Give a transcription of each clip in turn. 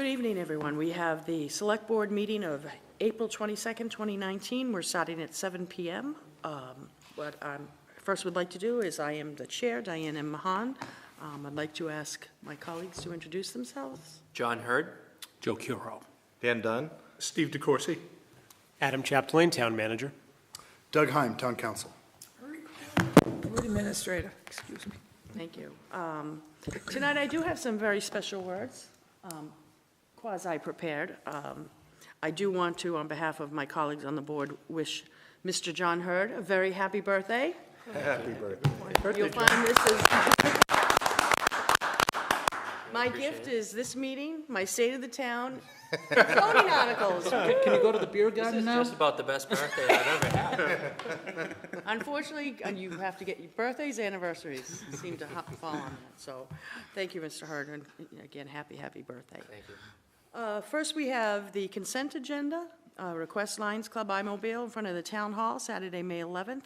Good evening, everyone. We have the Select Board meeting of April 22nd, 2019. We're starting at 7 p.m. What I first would like to do is I am the chair, Diane M. Mahan. I'd like to ask my colleagues to introduce themselves. John Hurd. Joe Curo. Dan Dunn. Steve DeCourcy. Adam Chapdelaine, Town Manager. Doug Heim, Town Council. Board Administrator, excuse me. Thank you. Tonight I do have some very special words, quasi-prepared. I do want to, on behalf of my colleagues on the board, wish Mr. John Hurd a very happy birthday. Happy birthday. You'll find this is... My gift is this meeting, my State of the Town, voting articles. Can you go to the beer This garden is now? just about the best birthday I've ever had. Unfortunately, you have to get your birthdays, anniversaries seem to fall on that. So thank you, Mr. Hurd, and again, happy birthday. Thank you. First, we have the consent agenda, request Lions Club I-Mobile in front of the Town Hall, Saturday, May 11th,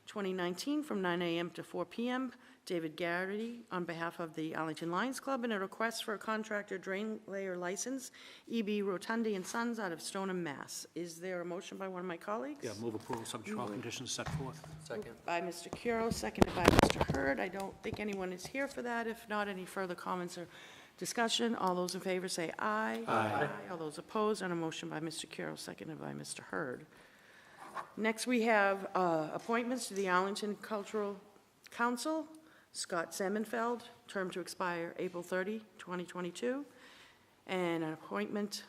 2019, from 9 a.m. to 4 p.m. David Garrity, on behalf of the Arlington Lions Club, and a request for a contractor drain layer license, E.B. Rotundi and Sons, out of Stoneham, Mass. Is there a motion by one of my colleagues? Yeah, move approval, subject to all conditions set forth. Second. By Mr. Curo, seconded by Mr. Hurd. I don't think anyone is here for that. If not, any further comments or discussion? All those in favor say aye. Aye. All those opposed, on a motion by Mr. Curo, seconded by Mr. Hurd. Next, we have appointments to the Arlington Cultural Council. Scott Samenfeld, term to expire April 30, 2022. And an appointment,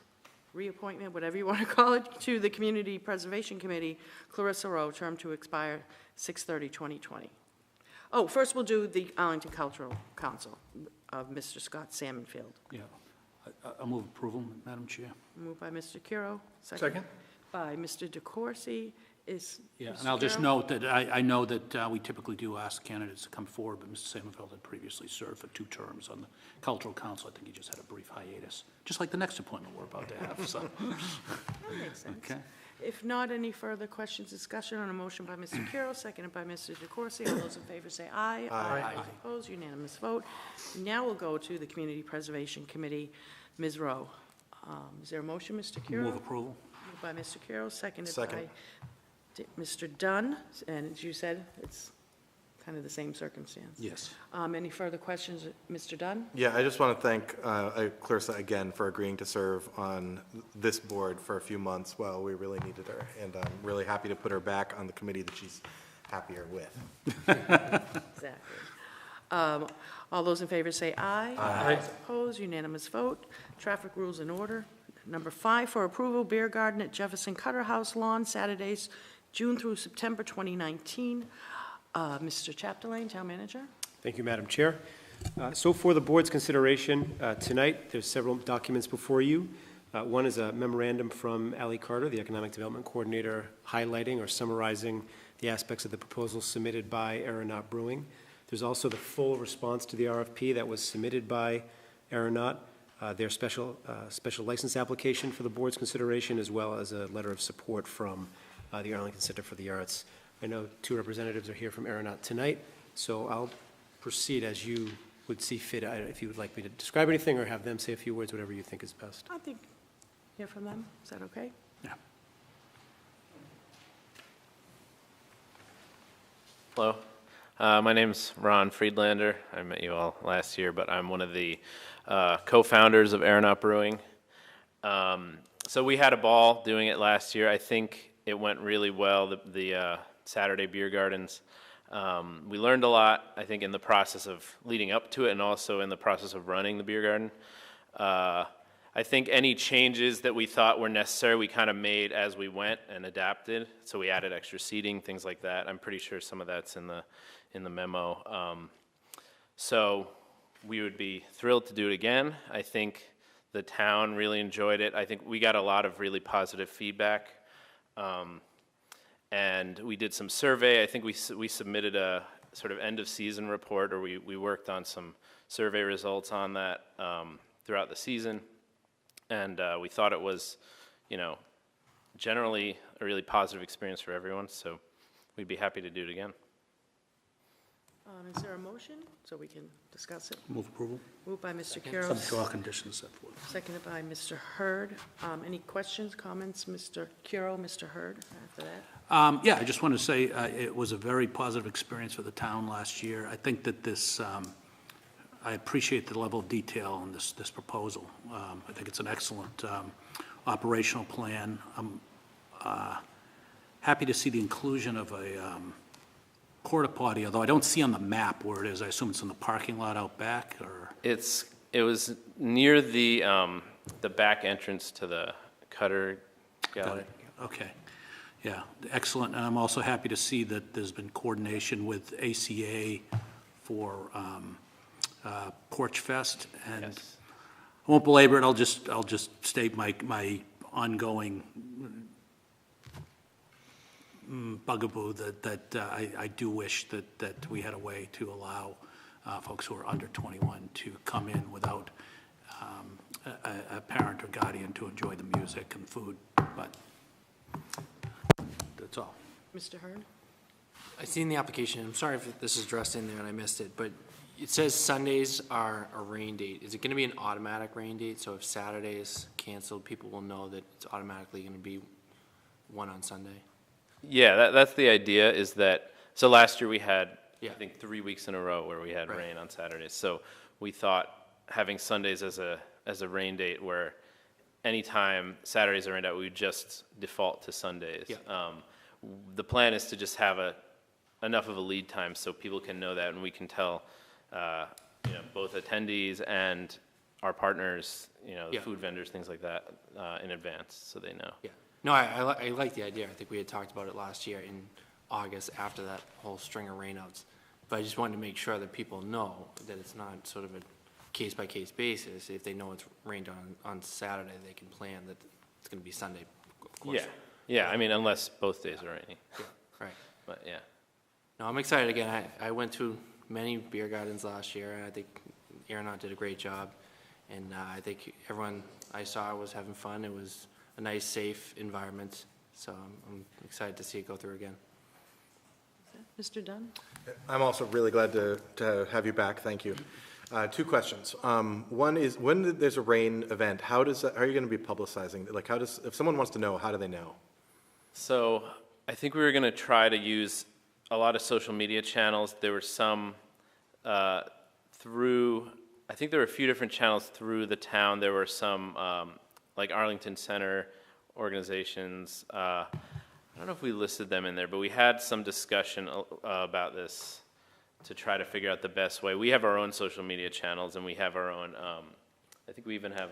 reappointment, whatever you want to call it, to the Community Preservation Committee, Clarissa Rowe, term to expire 6/30/2020. Oh, first we'll do the Arlington Cultural Council of Mr. Scott Samenfeld. Yeah, I move approval, Madam Chair. Moved by Mr. Curo. Second. By Mr. DeCourcy. Is Yeah, Mr. and I'll just Curo? note that I know that we typically do ask candidates to come forward, but Mr. Samenfeld had previously served for 2 terms on the Cultural Council. I think he just had a brief hiatus, just like the next appointment we're about to have, so. That makes sense. Okay. If not, any further questions, discussion on a motion by Mr. Curo, seconded by Mr. DeCourcy. All those in favor say aye. Aye. Those opposed, unanimous vote. Now we'll go to the Community Preservation Committee. Ms. Rowe. Is there a motion, Mr. Curo? Move approval. Moved by Mr. Curo, seconded Second. by Mr. Dunn. And as you said, it's kind of the same circumstance. Yes. Any further questions, Mr. Dunn? Yeah, I just want to thank Clarissa again for agreeing to serve on this board for a few months while we really needed her. And I'm really happy to put her back on the committee that she's happier with. Exactly. All those in favor say aye. Aye. Those opposed, unanimous vote. Traffic rules in order. Number 5 for approval, beer garden at Jefferson Cutter House Lawn, Saturdays, June through September 2019. Mr. Chapdelaine, Town Manager. Thank you, Madam Chair. So for the board's consideration tonight, there's several documents before you. One is a memorandum from Allie Carter, the Economic Development Coordinator, highlighting or summarizing the aspects of the proposal submitted by Aeronaut Brewing. There's also the full response to the RFP that was submitted by Aeronaut, their special license application for the board's consideration, as well as a letter of support from the Arlington Center for the Arts. I know 2 representatives are here from Aeronaut tonight, so I'll proceed as you would see fit. If you would like me to describe anything or have them say a few words, whatever you think is best. I think, hear from them. Is that okay? Yeah. Hello, my name's Ron Friedlander. I met you all last year, but I'm one of the co-founders of Aeronaut Brewing. So we had a ball doing it last year. I think it went really well, the Saturday beer gardens. We learned a lot, I think, in the process of leading up to it and also in the process of running the beer garden. I think any changes that we thought were necessary, we kind of made as we went and adapted. So we added extra seating, things like that. I'm pretty sure some of that's in the memo. So we would be thrilled to do it again. I think the town really enjoyed it. I think we got a lot of really positive feedback. And we did some survey. I think we submitted a sort of end of season report, or we worked on some survey results on that throughout the season. And we thought it was, generally a really positive experience for everyone. So we'd be happy to do it again. Is there a motion so we can discuss it? Move approval, Moved by Mr. Kuro, subject to all conditions set forth. seconded by Mr. Hurd. Any questions, comments, Mr. Kuro, Mr. Hurd, after that? Yeah, I just want to say it was a very positive experience for the town last year. I think that this, I appreciate the level of detail in this proposal. I think it's an excellent operational plan. I'm happy to see the inclusion of a porta potty, although I don't see on the map where it is. I assume it's in the parking lot out back, or? It was near the back entrance to the Cutter Got Gallery. it. Okay. Yeah, excellent. And I'm also happy to see that there's been coordination with ACA for Porch Fest. And Yes. I won't belabor it. I'll just state my ongoing bugaboo that I do wish that we had a way to allow folks who are under 21 to come in without a parent or guardian to enjoy the music and food, but that's all. Mr. Hurd? I seen the application. I'm sorry if this is addressed in there and I missed it, but it says Sundays are a rain date. Is it going to be an automatic rain date? So if Saturday is canceled, people will know that it's automatically going to be one on Sunday? Yeah, that's the idea, is that, so last year we had, Yeah. I think, 3 weeks in a row where we had Right. rain on Saturdays. So we thought having Sundays as a rain date where anytime Saturdays are rained out, we would just default to Sundays. Yeah. The plan is to just have enough of a lead time so people can know that, and we can tell, both attendees and our partners, the Yeah. food vendors, things like that, in advance, so they know. Yeah. No, I like the idea. I think we had talked about it last year in August after that whole string of rainouts. But I just wanted to make sure that people know that it's not sort of a case-by-case basis. If they know it's rained on Saturday, they can plan that it's going to be Sunday, of course. Yeah, I mean, unless both days are rainy, Yeah, right. but yeah. No, I'm excited again. I went to many beer gardens last year, and I think Aeronaut did a great job. And I think everyone I saw was having fun. It was a nice, safe environment. So I'm excited to see it go through again. Mr. Dunn? I'm also really glad to have you back, thank you. Two questions. One is, when there's a rain event, how are you going to be publicizing? Like, if someone wants to know, how do they know? So I think we were going to try to use a lot of social media channels. There were some I think there were a few different channels through the town. There were some, like Arlington Center organizations. I don't know if we listed them in there, but we had some discussion about this to try to figure out the best way. We have our own social media channels, and we have our own, I think we even have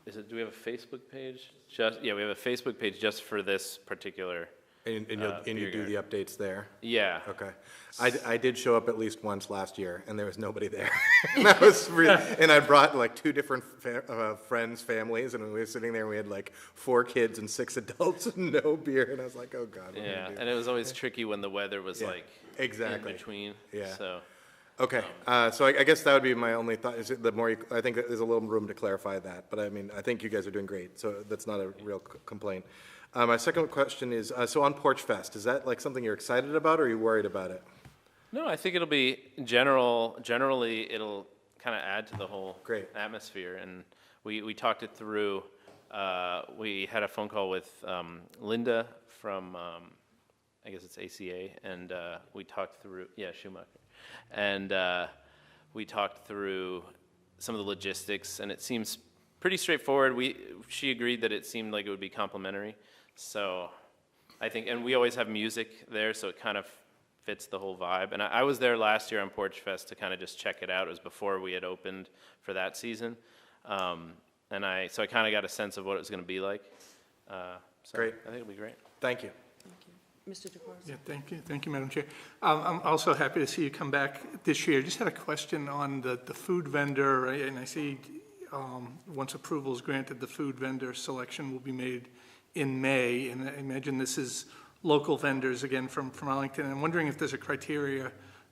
do we have a Facebook page? We have a Facebook page just for this particular. And you do the updates there? Yeah. Okay. I did show up at least once last year, and there was nobody there. And that was and I brought like two different friends' families, and we were sitting there, and we had like 4 kids and 6 adults and no beer, and I was like, oh God, what am I Yeah, gonna do? and it was always tricky when the weather was Yeah, like exactly. in between. Yeah. So Okay, so I guess that would be my only thought, is the more, I think that there's a little room to clarify that, but I mean, I think you guys are doing great, so that's not a real complaint. My second question is, so on Porch Fest, is that like something you're excited about, or are you worried about it? no, I think it'll be generally it'll kind of add to the whole Great. atmosphere, and we talked it through. We had a phone call with Linda from I guess it's ACA, and we talked through Schumacher, and we talked through some of the logistics, and it seems pretty straightforward. She agreed that it seemed like it would be complimentary, so I think, and we always have music there, so it kind of fits the whole vibe. And I was there last year on Porch Fest to kind of just check it out. It was before we had opened for that season, and so I kind of got a sense of what it was going to be like. So Great. I think it'll be great. Thank you. Thank you. Mr. DeCoursey? Yeah, thank you, Madam Chair. I'm also happy to see you come back this year. Just had a question on the food vendor, and I see once approval is granted, the food vendor selection will be made in May, and I imagine this is local vendors, again, from Arlington. And I'm wondering if there's a criteria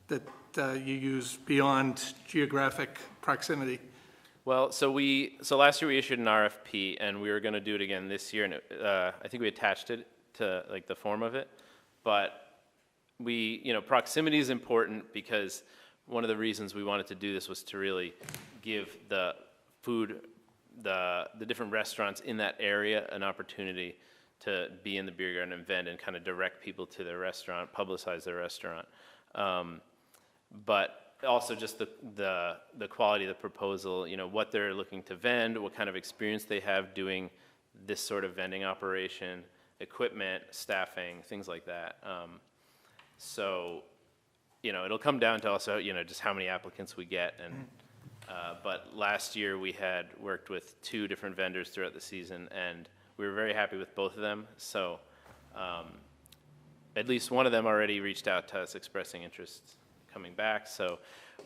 that you use beyond geographic proximity. Well, so last year we issued an RFP, and we were going to do it again this year, and I think we attached it to like the form of it, but proximity is important because one of the reasons we wanted to do this was to really give the different restaurants in that area an opportunity to be in the beer garden and vend and kind of direct people to their restaurant, publicize their restaurant. But also just the quality of the proposal, what they're looking to vend, what kind of experience they have doing this sort of vending operation, equipment, staffing, things like that. So, it'll come down to also, just how many applicants we get. And but last year we had worked with 2 different vendors throughout the season, and we were very happy with both of them. So at least one of them already reached out to us expressing interest coming back. So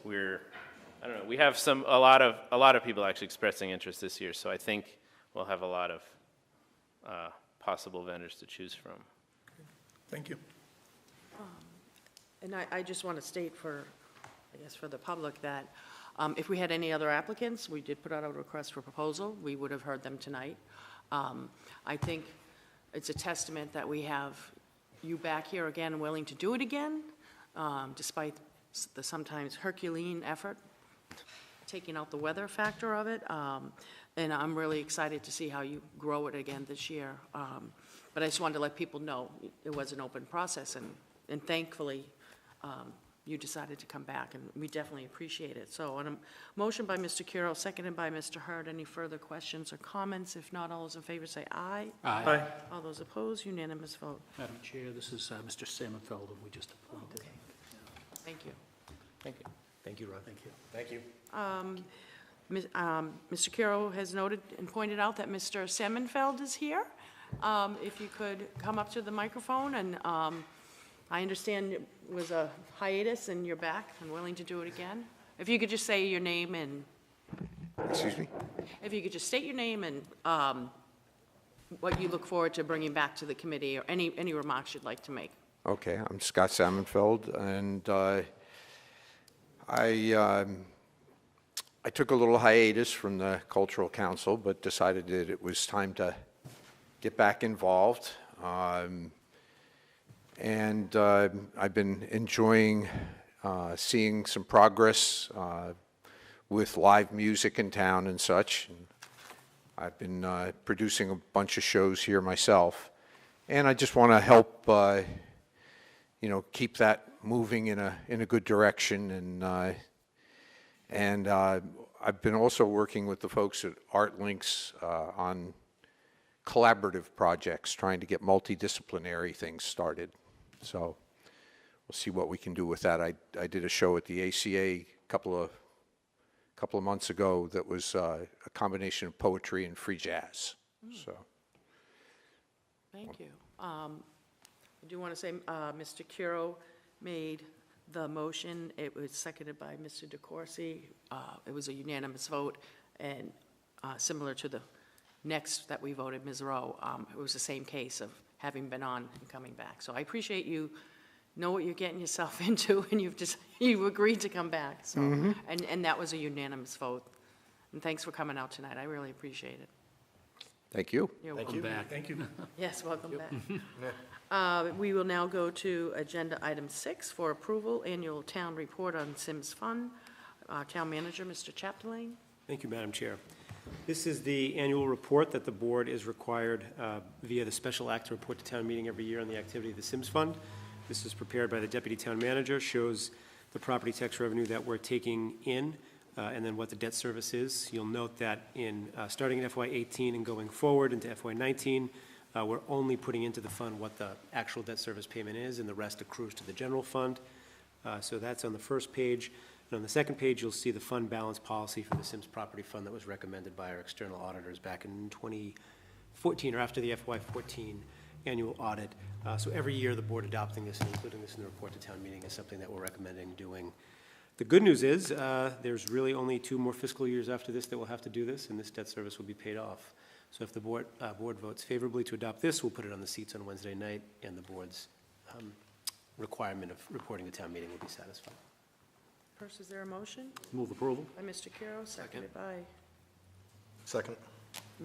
we have a lot of people actually expressing interest this year. So I think we'll have a lot of possible vendors to choose from. Thank you. And I just want to state for the public that if we had any other applicants, we did put out a request for proposal. We would have heard them tonight. I think it's a testament that we have you back here again willing to do it again, despite the sometimes Herculean effort, taking out the weather factor of it. And I'm really excited to see how you grow it again this year. But I just wanted to let people know it was an open process, and thankfully, you decided to come back, and we definitely appreciate it. So on a motion by Mr. Curo, seconded by Mr. Hurd, any further questions or comments? If not, all those in favor say aye. Aye. All those opposed, unanimous vote. Madam Chair, this is Mr. Samenfeld, who we just appointed. Okay. Thank you. Thank you. Thank you, Ron. Thank you. Mr. Curo has noted and pointed out that Mr. Samenfeld is here. If you could come up to the microphone, and I understand it was a hiatus and you're back and willing to do it again. If you could just say your name and... Excuse me? If you could just state your name and what you look forward to bringing back to the committee, or any remarks you'd like to make. Okay, I'm Scott Samenfeld, and I took a little hiatus from the Cultural Council, but decided that it was time to get back involved. And I've been enjoying seeing some progress with live music in town and such. And I've been producing a bunch of shows here myself, and I just want to help, keep that moving in a good direction. And I've been also working with the folks at ArtLinks on collaborative projects, trying to get multidisciplinary things started. So we'll see what we can do with that. I did a show at the ACA a couple of months ago that was a combination of poetry and free jazz. So. Thank you. I do want to say Mr. Curo made the motion. It was seconded by Mr. DeCourcy. It was a unanimous vote, and similar to the next that we voted, Ms. Rowe, it was the same case of having been on and coming back. So I appreciate you know what you're getting yourself into, and you agreed to come back. So, and that was a unanimous vote. And thanks for coming out tonight. I really appreciate it. Thank you. You're Thank welcome. you. Back. Thank you. Yes, welcome back. We will now go to Agenda Item 6 for approval, Annual Town Report on Sims Fund. Town Manager, Mr. Chapdelaine. Thank you, Madam Chair. This is the annual report that the board is required via the Special Act to report to town meeting every year on the activity of the Sims Fund. This is prepared by the Deputy Town Manager, shows the property tax revenue that we're taking in, and then what the debt service is. You'll note that in starting in FY18 and going forward into FY19, we're only putting into the fund what the actual debt service payment is, and the rest accrues to the general fund. So that's on the first page. And on the second page, you'll see the fund balance policy for the Sims Property Fund that was recommended by our external auditors back in 2014, or after the FY14 annual audit. So every year, the board adopting this and including this in the report to town meeting is something that we're recommending doing. The good news is there's really only 2 more fiscal years after this that we'll have to do this, and this debt service will be paid off. So if the board votes favorably to adopt this, we'll put it on the seats on Wednesday night, and the board's requirement of reporting to town meeting will be satisfied. First, is there a motion? Move approval. By Mr. Curo, seconded by Second.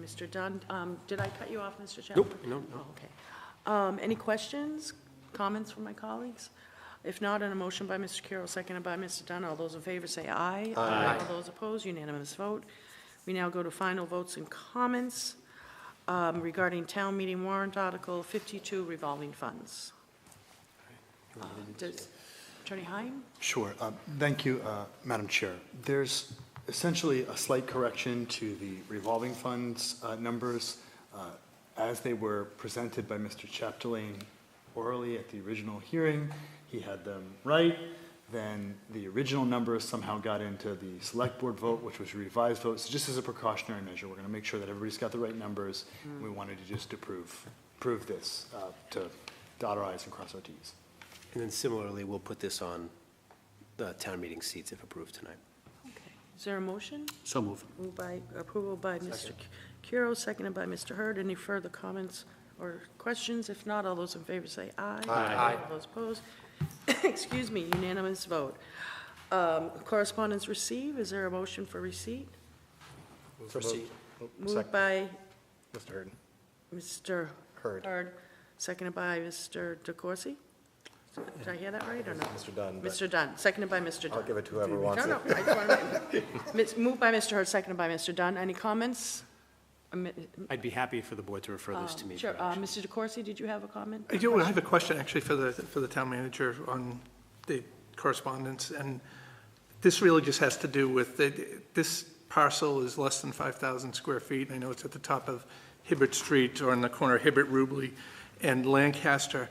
Mr. Dunn. Did I cut you off, Mr. Chapman? Nope, no. Oh, okay. Any questions, comments from my colleagues? If not, on a motion by Mr. Carroll, seconded by Mr. Dunn, all those in favor say aye. Aye. All those opposed, unanimous vote. We now go to final votes and comments regarding town meeting warrant article 52 revolving funds. Does Attorney Heim? Sure. Thank you, Madam Chair. There's essentially a slight correction to the revolving funds numbers as they were presented by Mr. Chapdelaine orally at the original hearing. He had them right. Then the original numbers somehow got into the select board vote, which was a revised vote. So just as a precautionary measure, we're going to make sure that everybody's got the right numbers. And we wanted to just approve this to dot our i's and cross our t's. And then similarly, we'll put this on the town meeting seats if approved tonight. Okay. Is there a motion? So moved. Moved by, approval by Mr. Curro, seconded by Mr. Hurd. Any further comments or questions? If not, all those in favor say aye. Aye. All those opposed? Excuse me, unanimous vote. Correspondence received, is there a motion for receipt? Proceed. Moved by Mr. Hurd. Mr. Hurd. Seconded by Mr. DeCoursey? Did I hear that right or no? Mr. Dunn. but Mr. Dunn, seconded by Mr. Dunn. I'll give it to whoever wants No, it. no, I just want to, moved by Mr. Hurd, seconded by Mr. Dunn. Any comments? I'd be happy for the board to refer this to me. Sure. for action. Mr. DeCoursey, did you have a comment? I do have a question actually for the town manager on the correspondence, and this really just has to do with, this parcel is less than 5,000 square feet. I know it's at the top of Hibbert Street, or on the corner of Hibbert, Rubley, and Lancaster.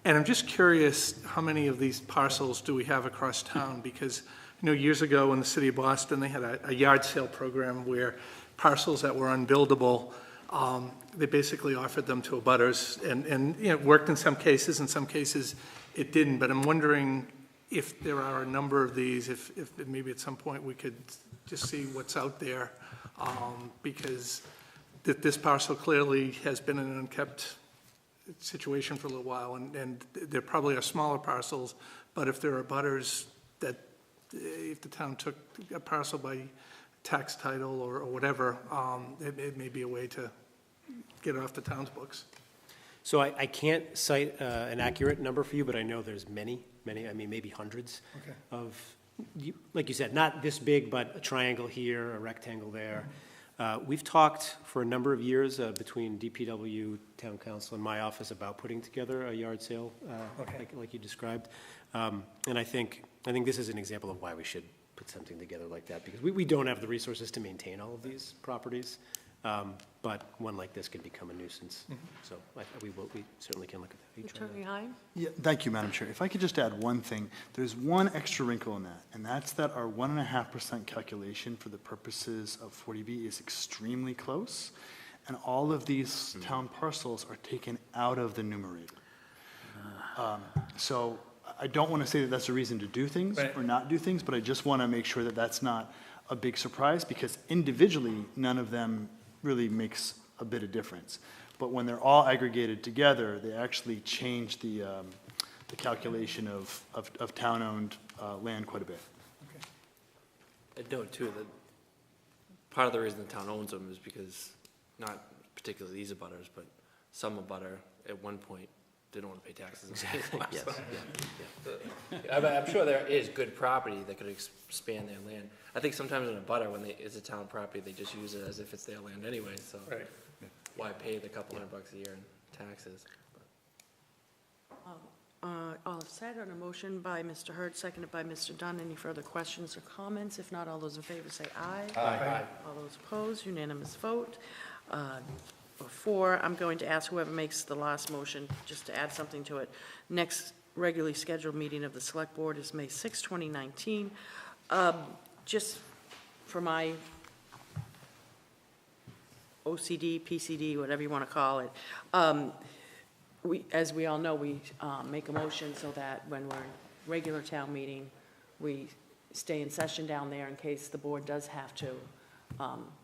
And I'm just curious, how many of these parcels do we have across town? Because, years ago in the city of Boston, they had a yard sale program where parcels that were unbuildable, they basically offered them to abutters, and it worked in some cases it didn't. But I'm wondering if there are a number of these, if maybe at some point we could just see what's out there, because this parcel clearly has been in an unkept situation for a little while, and there probably are smaller parcels, but if there are abutters that, if the town took a parcel by tax title or whatever, it may be a way to get it off the town's books. So I can't cite an accurate number for you, but I know there's many, I mean, maybe hundreds Okay. of, like you said, not this big, but a triangle here, a rectangle there. We've talked for a number of years between DPW, Town Council, and my office about putting together a yard sale, like you described. And I think this is an example of why we should put something together like that, because we don't have the resources to maintain all of these properties. But one like this could become a nuisance. So we certainly can look at that. Attorney Heim? Yeah, thank you, Madam Chair. If I could just add one thing, there's one extra wrinkle in that, and that's that our 1.5% calculation for the purposes of 40B is extremely close, and all of these town parcels are taken out of the numerator. So I don't want to say that that's a reason to do things or not do things, but I just want to make sure that that's not a big surprise, because individually, none of them really makes a bit of difference. But when they're all aggregated together, they actually change the calculation of town-owned land quite a bit. I'd note too that part of the reason the town owns them is because, not particularly these abutters, but some abutter at one point didn't want to pay taxes. Yes, I'm sure there is good property that could expand their land. I think sometimes in a abutter, when it's a town property, they just use it as if it's their land anyway, so Right. why pay the couple $100 a year in taxes? All set on a motion by Mr. Hurd, seconded by Mr. Dunn. Any further questions or comments? If not, all those in favor say aye. Aye. All those opposed, unanimous vote. Before, I'm going to ask whoever makes the last motion, just to add something to it. Next regularly scheduled meeting of the Select Board is May 6, 2019. Just for my OCD, PCD, whatever you want to call it, as we all know, we make a motion so that when we're in regular town meeting, we stay in session down there in case the board does have to,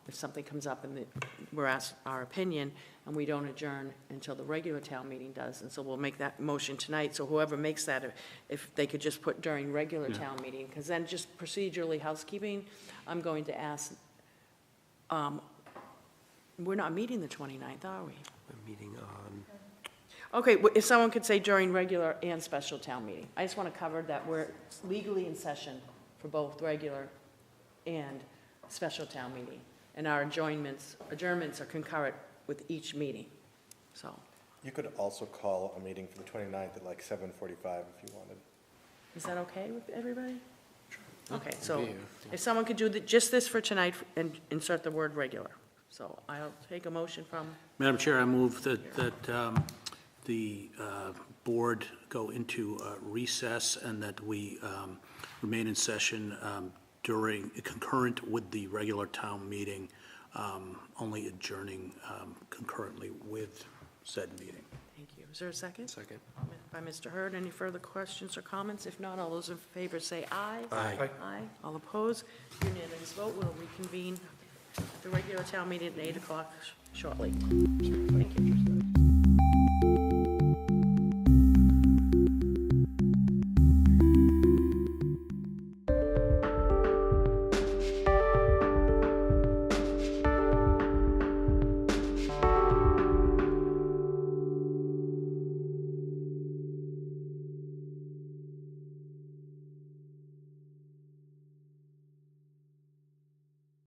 if something comes up and we're asked our opinion, and we don't adjourn until the regular town meeting does. And so we'll make that motion tonight. So whoever makes that, if they could just put during regular town meeting, because then just procedurally housekeeping, I'm going to ask, we're not meeting the 29th, are we? we're meeting on, Okay, if someone could say during regular and special town meeting. I just want to cover that we're legally in session for both regular and special town meeting. And our adjournments are concurrent with each meeting, so. You could also call a meeting for the 29th at like 7:45 if you wanted. Is that okay with everybody? Okay, I'll so be here. if someone could do just this for tonight and insert the word regular. So I'll take a motion from, Madam Chair, I move that the board go into recess and that we remain in session concurrent with the regular town meeting, only adjourning concurrently with said meeting. thank you. Is there a second? Second. By Mr. Hurd. Any further questions or comments? If not, all those in favor say aye. Aye. Aye. All opposed? Unanimous vote. We'll reconvene at the regular town meeting at 8 o'clock shortly. Thank you.